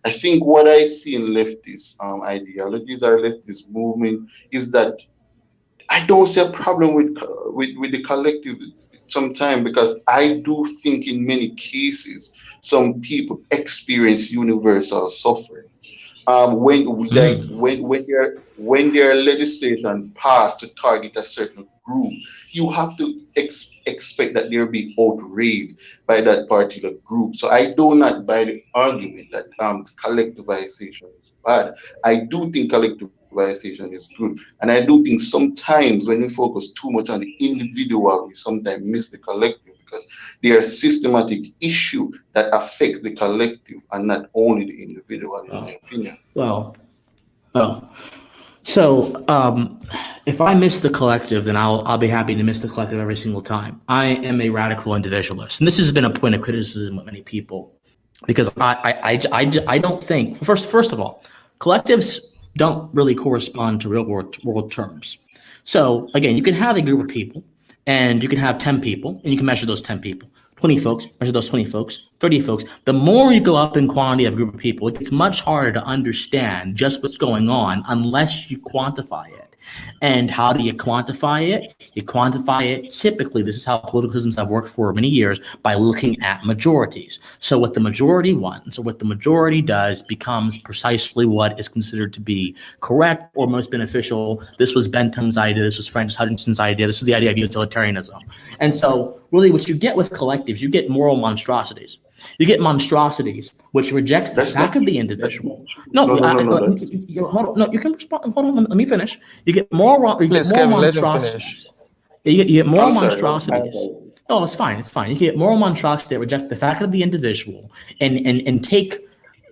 I think what I see in leftist ideologies or leftist movement is that I don't see a problem with the collective sometimes, because I do think in many cases some people experience universal suffering. When there are legislation passed to target a certain group, you have to expect that there will be outrage by that particular group. So I do not buy the argument that collectivization is bad. I do think collectivization is good, and I do think sometimes when we focus too much on the individual, we sometimes miss the collective, because there are systematic issues that affect the collective and not only the individual, in my opinion. Well, well. So, if I miss the collective, then I'll be happy to miss the collective every single time. I am a radical individualist, and this has been a point of criticism with many people, because I don't think, first of all, collectives don't really correspond to real world terms. So again, you can have a group of people, and you can have 10 people, and you can measure those 10 people. 20 folks, measure those 20 folks, 30 folks. The more you go up in quantity of a group of people, it gets much harder to understand just what's going on unless you quantify it. And how do you quantify it? You quantify it typically, this is how politicalisms have worked for many years, by looking at majorities. So what the majority wants, or what the majority does, becomes precisely what is considered to be correct or most beneficial. This was Bentham's idea, this was Francis Hutchinson's idea, this is the idea of utilitarianism. And so really what you get with collectives, you get moral monstrosities. You get monstrosities which reject the fact of the individual. No, No, no, no, no. hold on, no, you can respond. Hold on, let me finish. You get moral Please, Kevin, let him monstrosities. finish. You get moral I'm sorry. monstrosities. No, it's fine. It's fine. You get moral monstrosity that reject the fact of the individual and take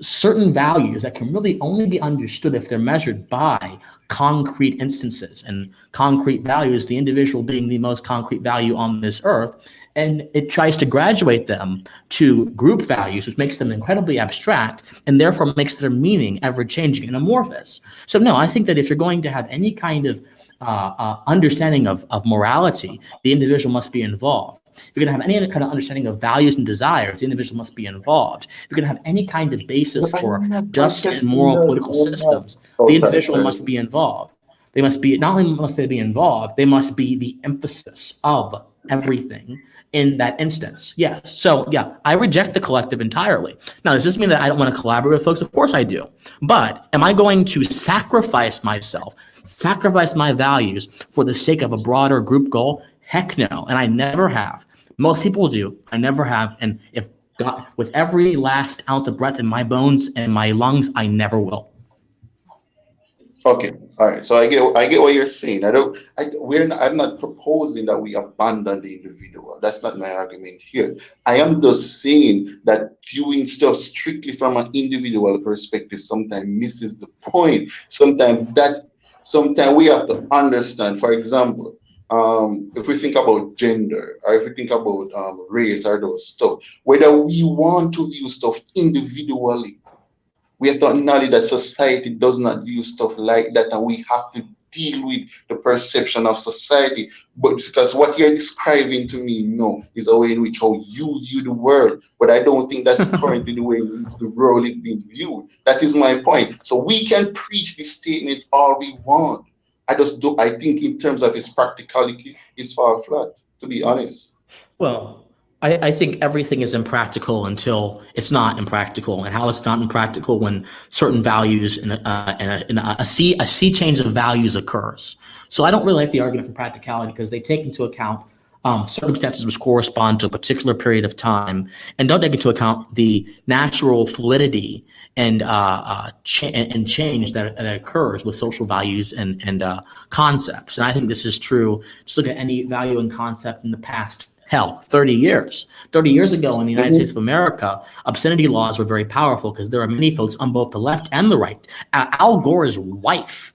certain values that can really only be understood if they're measured by concrete instances and concrete values, the individual being the most concrete value on this earth. And it tries to graduate them to group values, which makes them incredibly abstract and therefore makes their meaning ever changing and amorphous. So no, I think that if you're going to have any kind of understanding of morality, the individual must be involved. If you're going to have any kind of understanding of values and desires, the individual must be involved. If you're going to have any kind of basis for just and moral political systems, the individual must be involved. They must be, not only must they be involved, they must be the emphasis of everything in that instance. Yes. So yeah, I reject the collective entirely. Now, does this mean that I don't want to collaborate with folks? Of course I do. But am I going to sacrifice myself, sacrifice my values for the sake of a broader group goal? Heck no. And I never have. Most people do. I never have. And if God, with every last ounce of breath in my bones and my lungs, I never will. Okay, all right. So I get what you're saying. I'm not proposing that we abandon the individual. That's not my argument here. I am just saying that viewing stuff strictly from an individual perspective sometimes misses the point. Sometimes we have to understand, for example, if we think about gender, or if we think about race or those stuff, whether we want to view stuff individually, we have to acknowledge that society does not view stuff like that, and we have to deal with the perception of society. But because what you're describing to me, no, is a way in which how you view the world. But I don't think that's currently the way in which the world is being viewed. That is my point. So we can preach this statement all we want. I think in terms of its practicality, it's far flat, to be honest. Well, I think everything is impractical until it's not impractical. And how it's not impractical when certain values in a sea change of values occurs. So I don't really like the argument for practicality because they take into account circumstances which correspond to a particular period of time and don't take into account the natural fluidity and change that occurs with social values and concepts. And I think this is true. Just look at any value and concept in the past. Hell, 30 years. 30 years ago in the United States of America, obscenity laws were very powerful because there are many folks on both the left and the right. Al Gore's wife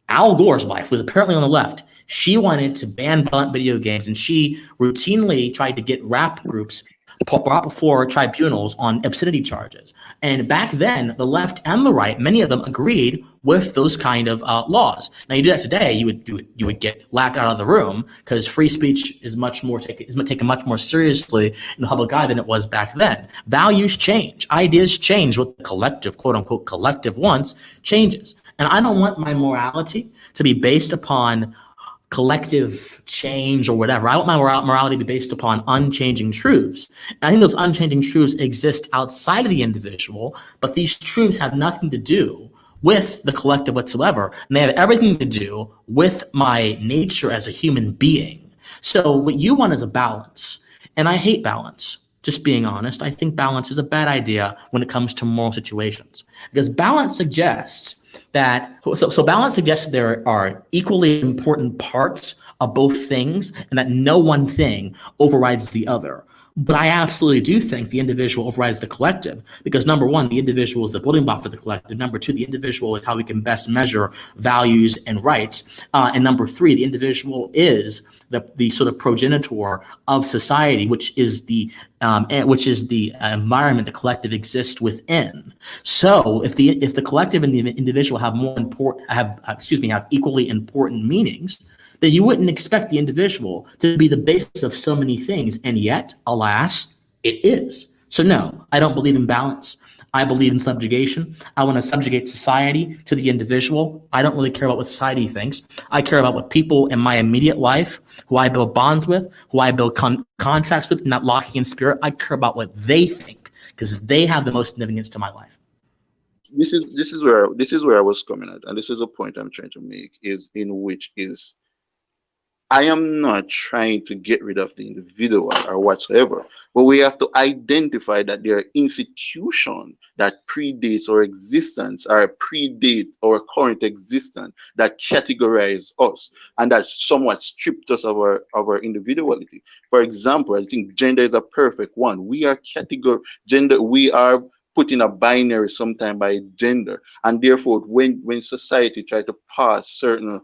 was apparently on the left. She wanted to ban violent video games, and she routinely tried to get rap groups brought before tribunals on obscenity charges. And back then, the left and the right, many of them agreed with those kind of laws. Now, you do that today, you would get laughed out of the room because free speech is taken much more seriously in the public eye than it was back then. Values change, ideas change. What the collective, quote unquote, collective wants changes. And I don't want my morality to be based upon collective change or whatever. I want my morality to be based upon unchanging truths. And I think those unchanging truths exist outside of the individual, but these truths have nothing to do with the collective whatsoever. And they have everything to do with my nature as a human being. So what you want is a balance. And I hate balance. Just being honest, I think balance is a bad idea when it comes to moral situations. Because balance suggests balance suggests there are equally important parts of both things and that no one thing overrides the other. But I absolutely do think the individual overrides the collective because, number one, the individual is the building block for the collective. Number two, the individual is how we can best measure values and rights. And number three, the individual is the sort of progenitor of society, which is the environment the collective exists within. So if the collective and the individual have equally important meanings, that you wouldn't expect the individual to be the basis of so many things. And yet, alas, it is. So no, I don't believe in balance. I believe in subjugation. I want to subjugate society to the individual. I don't really care about what society thinks. I care about what people in my immediate life, who I build bonds with, who I build contracts with, not locking in spirit. I care about what they think because they have the most significance to my life. This is where I was coming at, and this is a point I'm trying to make, I am not trying to get rid of the individual or whatsoever, but we have to identify that there are institutions that predate our existence or predate our current existence that categorize us and that somewhat stripped us of our individuality. For example, I think gender is a perfect one. We are put in a binary sometime by gender, and therefore when society try to pass certain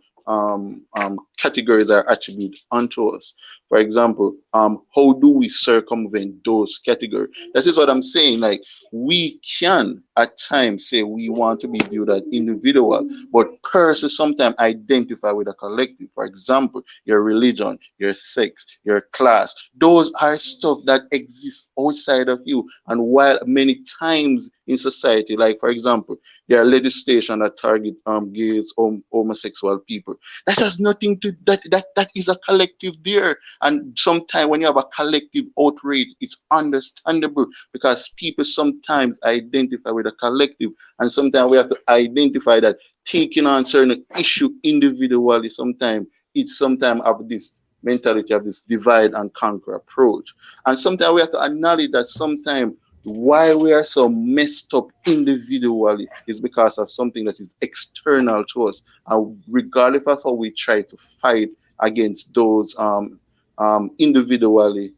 categories or attributes onto us. For example, how do we circumvent those categories? This is what I'm saying. Like, we can at times say we want to be viewed as individual, but persons sometimes identify with a collective. For example, your religion, your sex, your class. Those are stuff that exists outside of you. And while many times in society, like for example, there are legislation that target gays, homosexual people. That has nothing to that is a collective there. And sometimes when you have a collective outrage, it's understandable because people sometimes identify with a collective, and sometimes we have to identify that taking on certain issue individually, sometimes have this mentality of this divide and conquer approach. And sometimes we have to acknowledge that sometimes why we are so messed up individually is because of something that is external to us. And regardless of how we try to fight against those individually,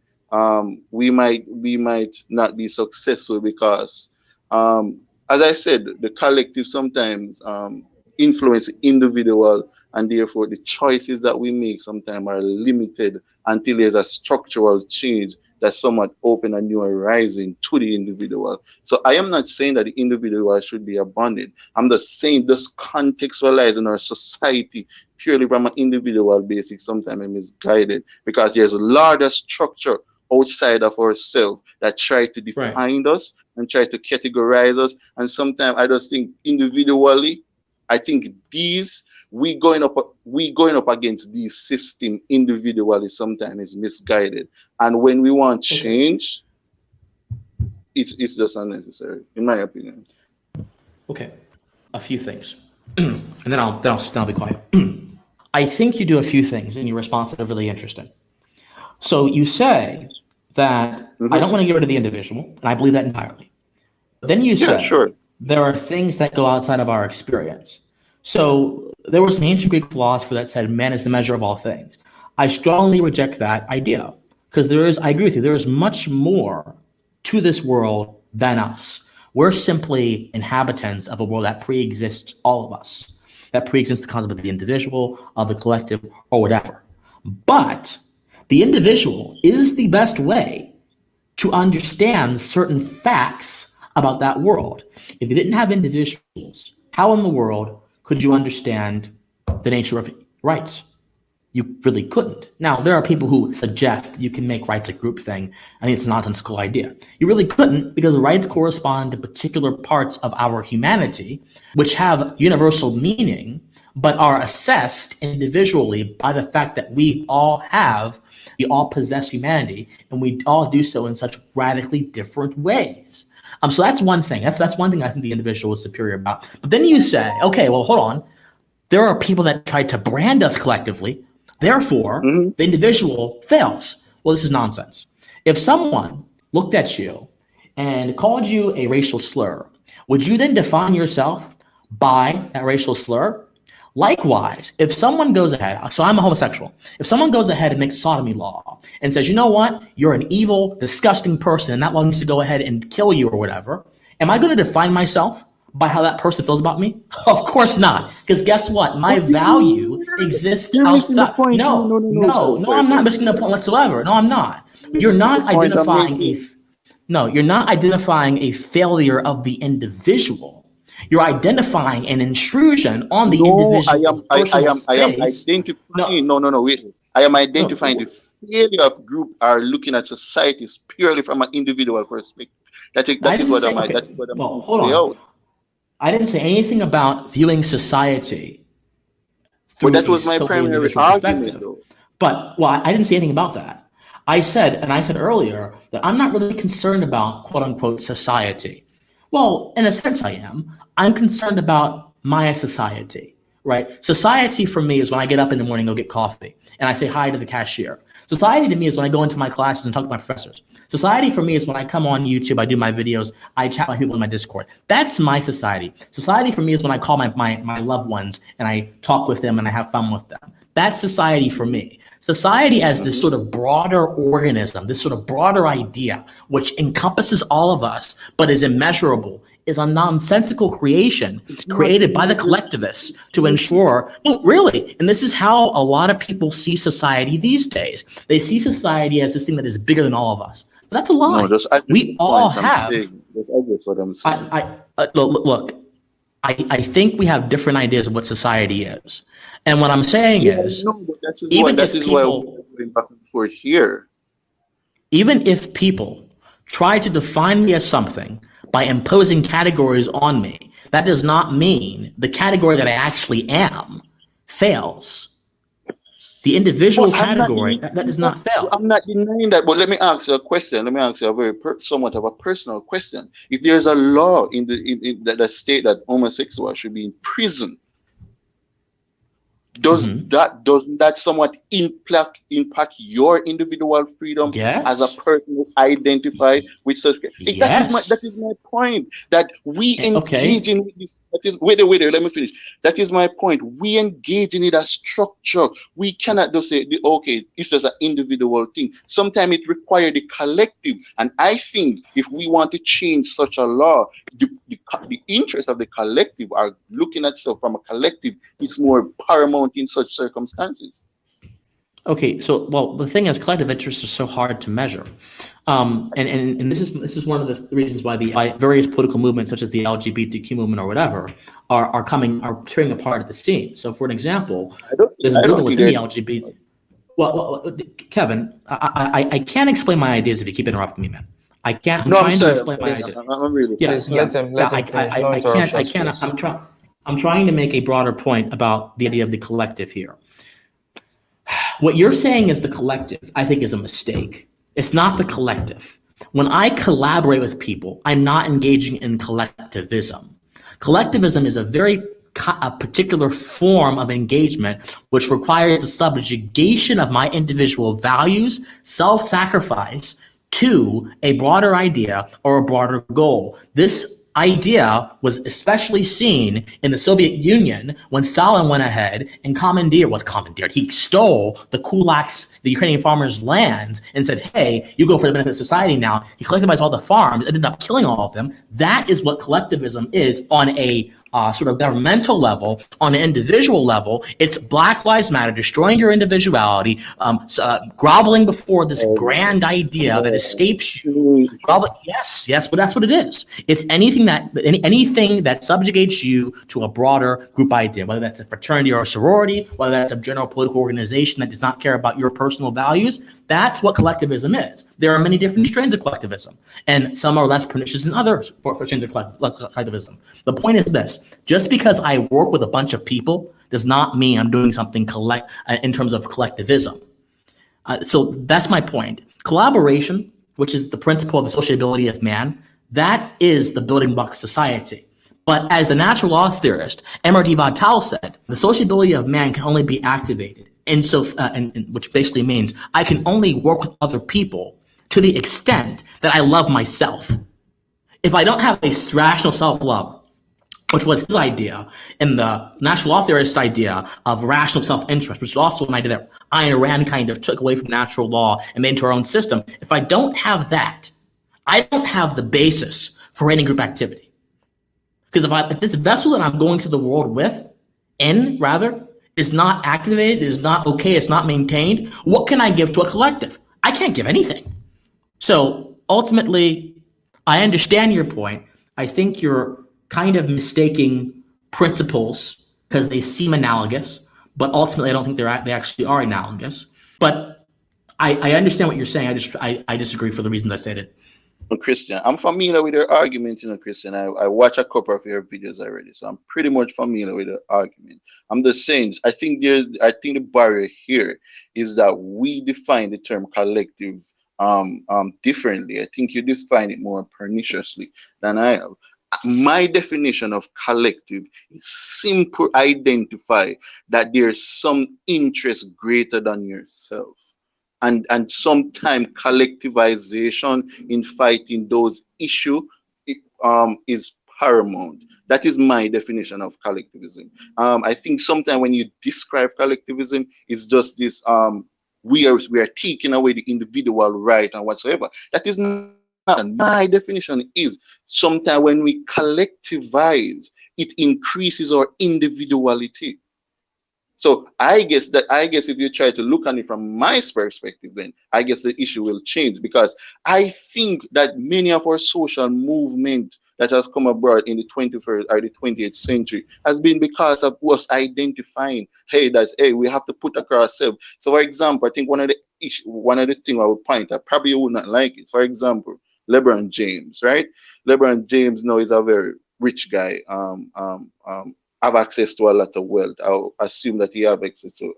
we might not be successful because, as I said, the collective sometimes influence the individual, and therefore the choices that we make sometimes are limited until there's a structural change that somewhat open a new horizon to the individual. So I am not saying that the individual should be abandoned. I'm just saying this contextualizing our society purely from an individual basis sometimes is misguided because there's a larger structure outside of ourselves that try to define us and try to categorize us. And sometimes I just think individually, I think we going up against these system individually sometimes is misguided. And when we want change, it's just unnecessary, in my opinion. Okay, a few things, and then I'll be quiet. I think you do a few things in your response that are really interesting. So you say that I don't want to get rid of the individual, and I believe that entirely. But then you say there are things that go outside of our experience. So there was an ancient Greek philosopher that said man is the measure of all things. I strongly reject that idea because I agree with you, there is much more to this world than us. We're simply inhabitants of a world that pre-exists all of us, that pre-exists the concept of the individual, of the collective, or whatever. But the individual is the best way to understand certain facts about that world. If you didn't have individuals, how in the world could you understand the nature of rights? You really couldn't. Now, there are people who suggest that you can make rights a group thing. I think it's a nonsensical idea. You really couldn't, because rights correspond to particular parts of our humanity, which have universal meaning, but are assessed individually by the fact that we all possess humanity, and we all do so in such radically different ways. So that's one thing. That's one thing I think the individual is superior about. But then you say, okay, well, hold on. There are people that try to brand us collectively. Therefore, the individual fails. Well, this is nonsense. If someone looked at you and called you a racial slur, would you then define yourself by that racial slur? Likewise, if someone goes ahead, so I'm a homosexual, if someone goes ahead and makes sodomy law and says, you know what, you're an evil, disgusting person, and that law needs to go ahead and kill you or whatever, am I going to define myself by how that person feels about me? Of course not. Because guess what? My value exists outside. No, I'm not missing the point whatsoever. No, I'm not. You're not identifying you're not identifying a failure of the individual. You're identifying an intrusion on the individual. I am identifying. Wait. I am identifying the failure of group are looking at societies purely from an individual perspective. That is what I'm. Well, hold on. I didn't say anything about viewing society through that was my primary argument, though. But I didn't say anything about that. I said earlier that I'm not really concerned about quote unquote society. Well, in a sense I am. I'm concerned about my society, right? Society for me is when I get up in the morning, go get coffee, and I say hi to the cashier. Society to me is when I go into my classes and talk to my professors. Society for me is when I come on YouTube, I do my videos, I chat with people in my Discord. That's my society. Society for me is when I call my loved ones and I talk with them and I have fun with them. That's society for me. Society as this sort of broader organism, this sort of broader idea, which encompasses all of us, but is immeasurable, is a nonsensical creation created by the collectivists to ensure, really, and this is how a lot of people see society these days. They see society as this thing that is bigger than all of us. But that's a lie. We all have. That's what I'm saying. Look, I think we have different ideas of what society is. And what I'm saying is, even if people try to define me as something by imposing categories on me, that does not mean the category that I actually am fails. The individual category, that does not fail. I'm not denying that, but let me ask you a question. Let me ask you a very somewhat of a personal question. If there's a law in the state that homosexuals should be in prison, doesn't that somewhat impact your individual freedom as a person who identify with such? Yes. That is my point. That we engage in this. Wait, let me finish. That is my point. We engage in it as structure. We cannot just say, okay, it's just an individual thing. Sometimes it requires the collective. And I think if we want to change such a law, the interest of the collective are looking at stuff from a collective is more paramount in such circumstances. Okay, so the thing is, collective interests are so hard to measure, and this is one of the reasons why various political movements, such as the LGBTQ movement or whatever, are tearing apart at the seams. So, for an example, there's a movement within the LGBT. Well, Kevin, I can't explain my ideas if you keep interrupting me, man. I can't. I'm trying to explain my ideas. I'm really. I can't. I'm trying to make a broader point about the idea of the collective here. What you're saying is the collective, I think, is a mistake. It's not the collective. When I collaborate with people, I'm not engaging in collectivism. Collectivism is a particular form of engagement which requires the subjugation of my individual values, self-sacrifice, to a broader idea or a broader goal. This idea was especially seen in the Soviet Union when Stalin went ahead and commandeered. He stole the kulaks, the Ukrainian farmers' lands, and said, hey, you go for the benefit of society now. He collectivized all the farms, ended up killing all of them. That is what collectivism is on a sort of governmental level, on an individual level, it's Black Lives Matter, destroying your individuality, groveling before this grand idea that escapes you. Yes, yes, but that's what it is. It's anything that subjugates you to a broader group idea, whether that's a fraternity or a sorority, whether that's a general political organization that does not care about your personal values. That's what collectivism is. There are many different strains of collectivism, and some are less pernicious than other strains of collectivism. The point is this: just because I work with a bunch of people does not mean I'm doing something in terms of collectivism. So that's my point. Collaboration, which is the principle of the sociability of man, that is the building block of society. But as the natural law theorist Emerson Vital said, the sociability of man can only be activated, which basically means I can only work with other people to the extent that I love myself. If I don't have a rational self-love, which was his idea, and the natural law theorist's idea of rational self-interest, which is also an idea that Ayn Rand kind of took away from natural law and made into our own system. If I don't have that, I don't have the basis for any group activity. Because if this vessel that I'm going to the world with, is not activated, is not okay, it's not maintained, what can I give to a collective? I can't give anything. So ultimately, I understand your point. I think you're kind of mistaking principles because they seem analogous, but ultimately I don't think they actually are analogous. But I understand what you're saying. I disagree for the reasons I stated. Christian, I'm familiar with your argument, Christian. I watch a couple of your videos already, so I'm pretty much familiar with the argument. I'm just saying, I think the barrier here is that we define the term collective differently. I think you define it more perniciously than I have. My definition of collective is simple: identify that there's some interest greater than yourself. And sometimes collectivization in fighting those issues is paramount. That is my definition of collectivism. I think sometimes when you describe collectivism, it's just this we are taking away the individual right and whatsoever. That is not. My definition is sometimes when we collectivize, it increases our individuality. So I guess if you try to look at it from my perspective, then I guess the issue will change, because I think that many of our social movement that has come abroad in the 21st or the 20th century has been because of us identifying, hey, we have to put across ourselves. So for example, I think one of the things I would point out, probably you would not like it. For example, LeBron James, right? LeBron James now is a very rich guy. Have access to a lot of wealth. I'll assume that he have access to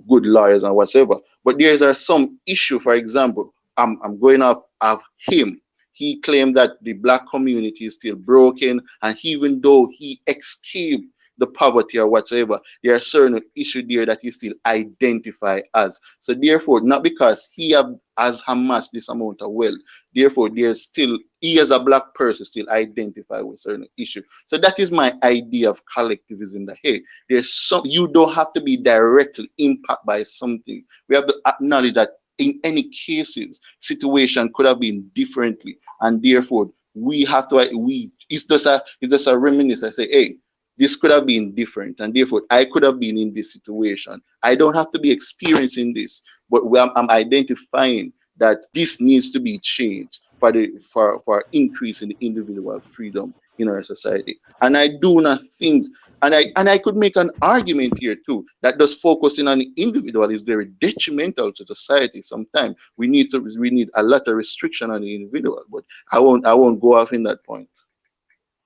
good lawyers and whatever. But there are some issue. For example, I'm going off of him. He claimed that the black community is still broken, and even though he escaped the poverty or whatsoever, there are certain issues there that he still identify as. So therefore, not because he has amassed this amount of wealth, therefore he as a black person still identify with certain issue. So that is my idea of collectivism, that hey, you don't have to be directly impacted by something. We have to acknowledge that in any cases, situation could have been differently, and therefore it's just a reminiscence. I say, hey, this could have been different, and therefore I could have been in this situation. I don't have to be experiencing this, but I'm identifying that this needs to be changed for increase in the individual freedom in our society. And I do not think, and I could make an argument here too, that just focusing on the individual is very detrimental to society. Sometimes we need a lot of restriction on the individual, but I won't go off in that point.